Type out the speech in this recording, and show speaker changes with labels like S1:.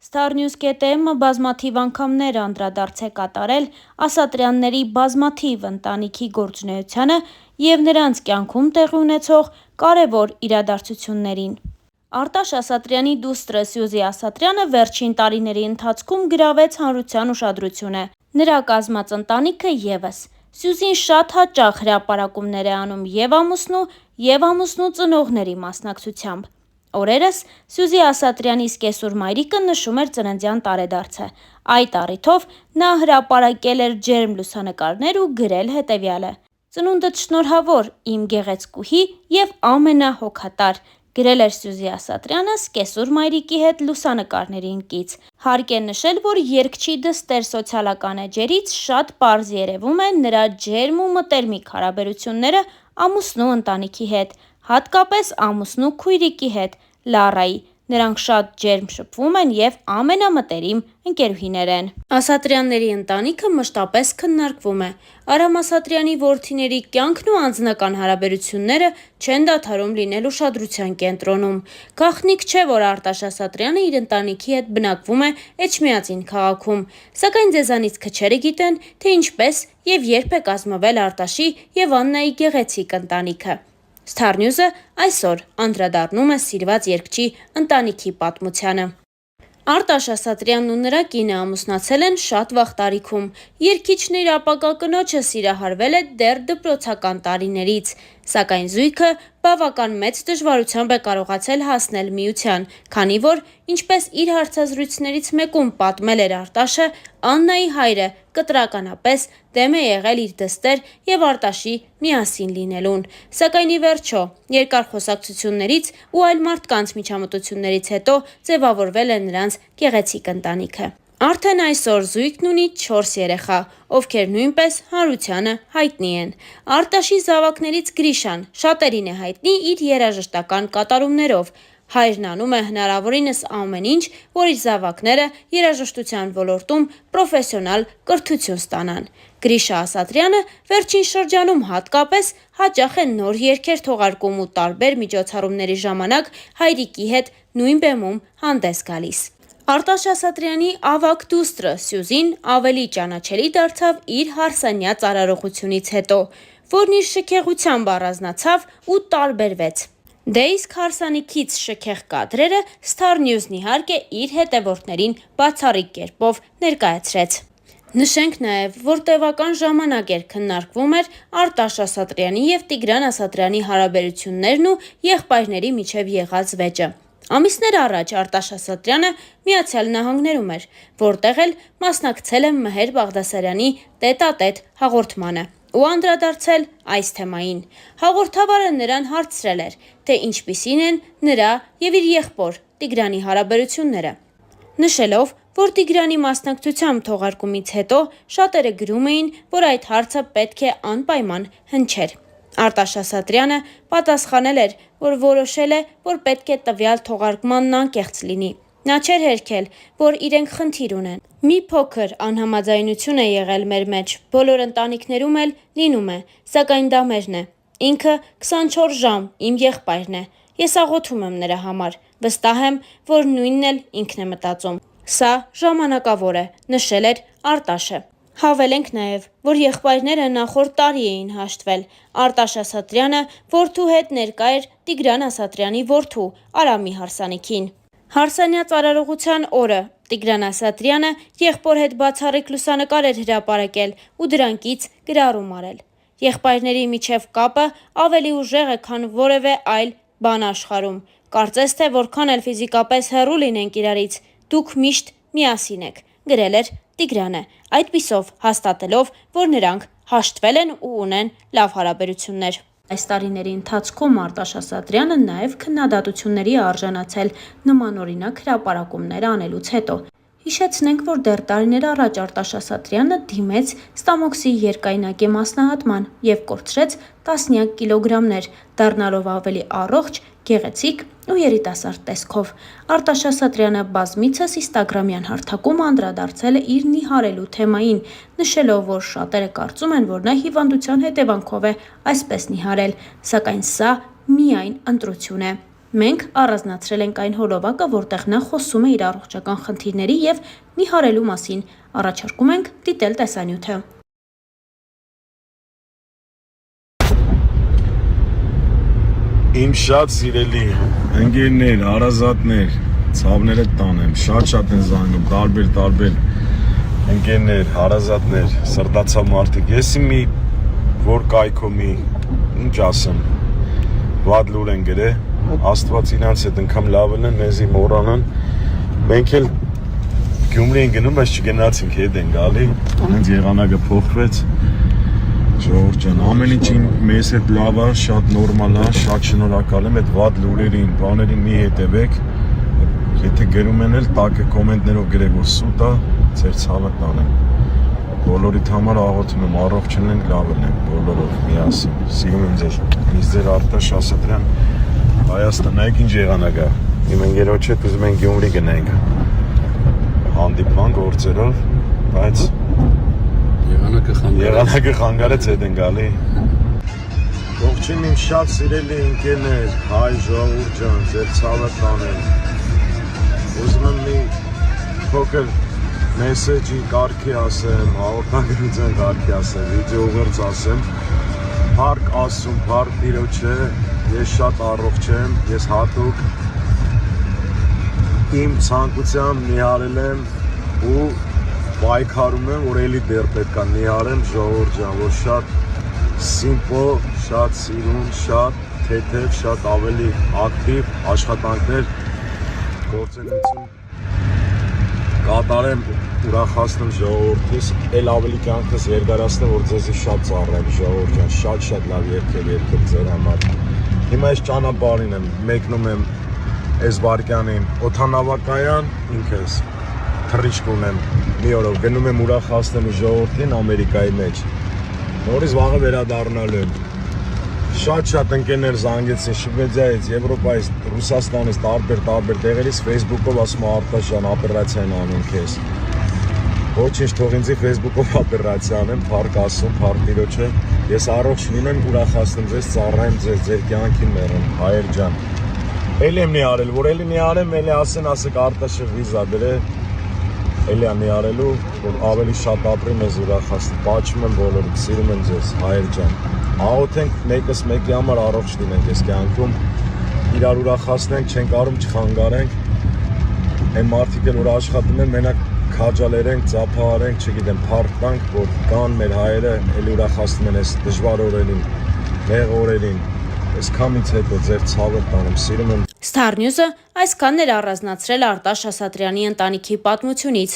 S1: Starnews.am-ը բազմաթիվ անգամներ անդրադարձ է կատարել Ասատրյանների բազմաթիվ ընտանիքի գործունեությանը և նրանց կյանքում տեղի ունեցող կարևոր իրադարձություններին։ Արտաշ Ասատրյանի դուստրը Սյուզի Ասատրյանը վերջին տարիների ընթացքում գրավեց հանրության ուշադրությունը։ Նրա կազմած ընտանիքը ևս։ Սյուզին շատ հաճախ հրապարակումներ է անում և ամուսնու ծնողների մասնակցությամբ։ Օրերս Սյուզի Ասատրյանի սկեսուր մայրիկը նշում էր ծննդյան տարեդարձը։ Այդ առիթով նա հրապարակել էր ջերմ լուսանկարներ ու գրել հետևյալը. «Ծնունդդ շնորհավոր, իմ գեղեցկուհի և ամենահոգատար», գրել էր Սյուզի Ասատրյանը սկեսուր մայրիկի հետ լուսանկարներին կից։ Հարկ է նշել, որ երգչի դստեր սոցիալական էջերից շատ պարզ երևում է նրա ջերմ ու մտերմիկ հարաբերությունները ամուսնու ընտանիքի հետ, հատկապես ամուսնու քույրիկի հետ՝ Լառայի։ Նրանք շատ ջերմ շփվում են և ամենամտերիմ ընկերուհիներ են։ Ասատրյանների ընտանիքը մշտապես քննարկվում է։ Արամ Ասատրյանի որդիների կյանքն ու անձնական հարաբերությունները չեն դադարում լինել ուշադրության կենտրոնում։ Գաղտնիք չէ, որ Արտաշ Ասատրյանը իր ընտանիքի հետ բնակվում է Էջմիածին քաղաքում, սակայն ձեզանից քչերը գիտեն, թե ինչպես և երբ է կազմվել Արտաշի և Աննայի գեղեցիկ ընտանիքը։ Starnews-ը այսօր անդրադառնում է սիրված երգչի ընտանիքի պատմությանը։ Արտաշ Ասատրյանն ու նրա կինը ամուսնացել են շատ վաղ տարիքում։ Երգիչն իր ապագա կնոջը սիրահարվել է դեռ դպրոցական տարիներից, սակայն զույգը բավական մեծ դժվարությամբ է կարողացել հասնել միության, քանի որ, ինչպես իր հարցազրույցներից մեկում պատմել էր Արտաշը, Աննայի հայրը կտրականապես դեմ է եղել իր դստեր և Արտաշի միասին լինելուն։ Սակայն ի վերջո, երկար խոսակցություններից ու այլ մարդկանց միջամտություններից հետո ձևավորվել է նրանց գեղեցիկ ընտանիքը։ Արդեն այսօր զույգն ունի 4 երեխա, ովքեր նույնպես հանրությանը հայտնի են։ Արտաշի զավակներից Գրիշան շատերին է հայտնի իր երաժշտական կատարումներով։ Հայրն անում է հնարավորինս ամեն ինչ, որ իր զավակները երաժշտության ոլորտում պրոֆեսիոնալ կրթություն ստանան։ Գրիշա Ասատրյանը վերջին շրջանում հատկապես հաճախ է նոր երգեր թողարկում ու տարբեր միջոցառումների ժամանակ հայրիկի հետ նույն բեմում հանդես գալիս։ Արտաշ Ասատրյանի ավագ դուստրը Սյուզին ավելի ճանաչելի դարձավ իր հարսանյաց արարողությունից հետո, որն իր շքեղությամբ առանձնացավ ու տարբերվեց։ Դե իսկ հարսանիքից շքեղ կադրերը Starnews-ն իհարկե իր հետևորդներին բացառիկ կերպով ներկայացրեց։ Նշենք նաև, որ տևական ժամանակ էր քննարկվում էր Արտաշ Ասատրյանի և Տիգրան Ասատրյանի հարաբերություններն ու եղբայրների միջև եղած վեճը։ Ամիսներ առաջ Արտաշ Ասատրյանը ԱՄՆ-ում էր, որտեղ էլ մասնակցել է Մհեր Բաղդասարյանի տետ-ա-տետ հաղորդմանը ու անդրադարձել այս թեմային։ Հաղորդավարը նրան հարցրել էր, թե ինչպիսին են նրա և իր եղբոր Տիգրանի հարաբերությունները։ Նշելով, որ Տիգրանի մասնակցությամբ թողարկումից հետո շատերը գրում էին, որ այդ հարցը պետք է անպայման հնչեր։ Արտաշ Ասատրյանը պատասխանել էր, որ որոշել է, որ պետք է տվյալ թողարկմանն անկեղծ լինի։ Նա չէր հերքել, որ իրենք խնդիր ունեն։ Մի փոքր անհամաձայնություն է եղել մեր մեջ, բոլոր ընտանիքներում էլ լինում է, սակայն դա մերն է։ Ինքը 24 ժամ իմ եղբայրն է։ Ես աղոթում եմ նրա համար։ Վստահ եմ, որ նույնն էլ ինքն է մտածում։ Սա ժամանակավոր է, նշել էր Արտաշը։ Հավելենք նաև, որ եղբայրները նախորդ տարի էին հաշտվել։ Արտաշ Ասատրյանը որդու հետ ներկա էր Տիգրան Ասատրյանի որդու Արամի հարսանիքին։ Հարսանյաց արարողության օրը Տիգրան Ասատրյանը եղբոր հետ բացառիկ լուսանկար էր հրապարակել ու դրանքից գրառում արել։ Եղբայրների միջև կապը ավելի ուժեղ է, քան որևէ այլ բան աշխարհում։ Կարծես թե որքան էլ ֆիզիկապես հեռու լինենք իրարից, դուք միշտ միասին եք, գրել էր Տիգրանը, այդպիսով հաստատելով, որ նրանք հաշտվել են ու ունեն լավ հարաբերություններ։ Այս տարիների ընթացքում Արտաշ Ասատրյանը նաև քննադատությունների է արժանացել նմանօրինակ հրապարակումներ անելուց հետո։ Հիշեցնենք, որ դեռ տարիներ առաջ Արտաշ Ասատրյանը դիմեց ստամոքսի երկայնակի մասնահատման և կորցրեց տասնյակ կիլոգրամներ, դառնալով ավելի առողջ, գեղեցիկ ու երիտասարդ տեսքով։ Արտաշ Ասատրյանը բազմիցս ինստագրամյան հարթակում անդրադարձել է իր նիհարելու թեմային, նշելով, որ շատերը կարծում են, որ նա հիվանդության հետևանքով է այսպես նիհարել, սակայն սա միայն ընտրություն է։ Մենք առանձնացրել ենք այն հոլովակը, որտեղ նա խոսում է իր առողջական խնդիրների և նիհարելու մասին, առաջարկում ենք դիտել տեսանյութը։
S2: Իմ շատ սիրելի ընկերներ, հարազատներ, ցավները տանեմ, շատ են զանգում, տարբեր ընկերներ, հարազատներ, սրտացավ մարդիկ, եսի մի որ կայքոմի, ինչ ասեմ, վատ լուր են գրե, Աստված իրանց հետ անգամ լավն են, մեզի մորանան, մենք էլ Գյումրի են գնում, բայց չգնացինք, հետ են գալի, հենց եղանակը փոխվեց, Ժողովուրդ ջան, ամեն ինչին մեզ հետ լավ է, շատ նորմալ է, շատ շնորհակալ եմ, այդ վատ լուրերին, բաներին մի հետևեք, եթե գրում են էլ տակը կոմենտներով գրեք, որ սուտ է, ձեր ցավը տանեմ։ Բոլորիդ համար աղոթում եմ, առողջ լինենք, լավ լինենք, բոլորով միասին։ Սիրում եմ ձեզ, ինձ ձեր Արտաշ Ասատրյան, Հայաստան, նայեք ինչ եղանակ է։ Իմ ընկերոջ հետ ուզում ենք Գյումրի գնենք։ Հանդիպման գործերով, բայց Եղանակը խանգարեց հետ են գալի։ Ողջույն իմ շատ սիրելի ընկերներ, հայ ժողովուրդ ջան, ձեր ցավը տանեմ։ Ուզում եմ մի փոքր մեսեջի կարգի ասեմ, հաղորդագրության կարգի ասեմ, վիդեո ուղերձ ասեմ։ Փառք Աստծուն, փառք Տիրոջը, ես շատ առողջ եմ, ես հատուկ իմ ցանկությամբ նիհարել եմ ու պայքարում եմ, որ էլի դեռ պետք է նիհարեմ ժողովուրդ ջան, որ շատ սիմպլ, շատ սիրուն, շատ թեթև, շատ ավելի ակտիվ աշխատանքներ գործունեություն կատարեմ, ուրախացնեմ ժողովրդիս, էլ ավելի կյանքս երկարացնեմ, որ ձեզի շատ ծառայեմ ժողովուրդ ջան, շատ լավ երգեր ձեր համար։ Հիմա ես ճանապարհին եմ, մեկնում եմ այս վարկյանին օդանավակայան, ինքս թռիչք ունեմ, մի օրով գնում եմ ուրախացնելու ժողովրդին Ամերիկայի մեջ, նորից վաղը վերադառնալու եմ, շատ ընկերներ զանգեցին Շվեդիայից, Եվրոպայից, Ռուսաստանից, տարբեր տեղերից Facebook-ով ասում Արտաշ ջան, օպերացիա են անում քեզ, ոչինչ թող ինձի Facebook-ով օպերացիա անեմ, փառք Աստծուն, փառք Տիրոջը, ես առողջ լինեմ, ուրախացնեմ ձեզ, ծառայեմ ձեզ, ձեր կյանքին մեղեմ, հայեր ջան, էլի եմ նիհարել, որ էլի նիհարեմ, էլի ասեք Արտաշը վիզա դրե, էլի եմ նիհարելու, որ ավելի շատ ապրեմ, ես ուրախացնեմ, պաչում եմ բոլորիդ, սիրում եմ ձեզ, հայեր ջան, աղոթենք մեկս մեկի համար առողջ լինենք այս կյանքում, իրար ուրախացնենք, չենք արում չխանգարենք, այն մարդիկ են, որ աշխատում են, մենակ քաջալերենք, ծափահարենք, չգիտեմ, փառք տանք, որ կան մեր հայերը, էլի ուրախացնում են այս դժվար օրերին, նեղ օրերին, այս քամից հետո ձեր ցավը տանեմ, սիրում եմ։
S1: Star News-ը այսքանն էր առանձնացրել Արտաշ Ասատրյանի ընտանիքի պատմությունից։